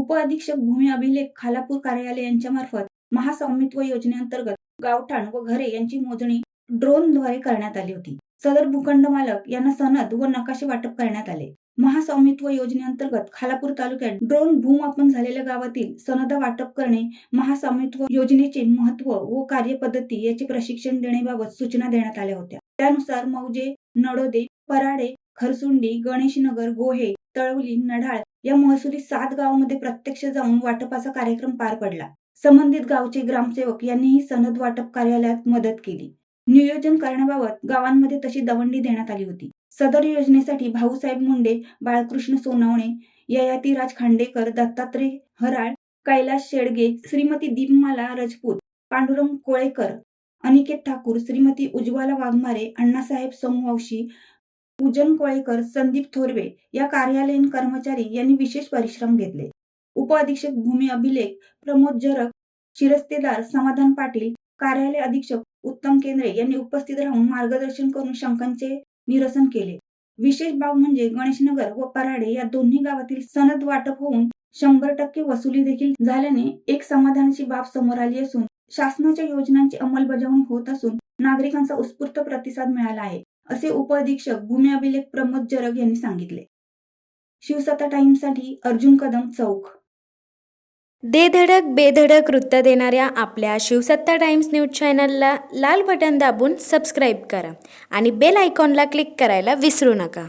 उपअधीक्षक भूमी अभिलेख खालापूर कार्यालय यांच्या मार्फत महास्वामित्व योजनेअंतर्गत गावठाण व घरे यांची मोजणी ड्रोनद्वारे करण्यात आली होती। सदर भूखंड मालक यांना सनद व नकाशे वाटप करण्यात आले। महास्वामित्व योजनेअंतर्गत खालापूर तालुक्यात ड्रोन भूमापन झालेल्या गावातील सनद वाटप करणे, महास्वामित्व योजनेचे महत्त्व व कार्यपद्धती याचे प्रशिक्षण देण्याबाबत सूचना देण्यात आल्या होत्या। त्यानुसार मौजे, नडोदे, पराडे, खरसुंडी, गणेशनगर, गोहे, तळवली, नढाळ या महसुली 7 गावांमध्ये प्रत्यक्ष जाऊन वाटपाचा कार्यक्रम पार पडला। संबंधित गावचे ग्रामसेवक यांनीही सनद वाटप कार्यालयात मदत केली। नियोजन करण्याबाबत गावांमध्ये तशी दवंडी देण्यात आली होती। सदर योजनेसाठी भाऊसाहेब मुंडे, बाळकृष्ण सोनवणे, ययातीराज खांडेकर, दत्तात्रय हराळ, कैलास शेडगे, श्रीमती दीपमाला राजपूत, पांडुरंग कोळेकर, अनिकेत ठाकूर, श्रीमती उज्ज्वला वाघमारे, अण्णासाहेब सोमवंशी, पूजन कोळेकर, संदीप थोरवे या कार्यालयीन कर्मचारी यांनी विशेष परिश्रम घेतले। उपअधीक्षक भूमी अभिलेख प्रमोद जरग, शिरस्तेदार समाधान पाटील, कार्यालय अधीक्षक उत्तम केंद्रे यांनी उपस्थित राहून मार्गदर्शन करून शंकांचे निरसन केले। विशेष बाब म्हणजे गणेशनगर व पराडे या दोन्ही गावातील सनद वाटप होऊन 100% वसुली देखील झाल्याने एक समाधानाची बाब समोर आली असून शासनाच्या योजनांची अंमलबजावणी होत असून नागरिकांचा उत्स्फूर्त प्रतिसाद मिळाला आहे, असे उपअधीक्षक भूमी अभिलेख प्रमोद जरग यांनी सांगितले। शिवसत्ता टाइम्ससाठी अर्जुन कदम, चौक। देधडक बेधडक वृत्त देणाऱ्या आपल्या शिवसत्ता टाइम्स न्यूज चॅनलला लाल बटन दाबून सबस्क्राईब करा आणि बेल आयकॉनला क्लिक करायला विसरू नका।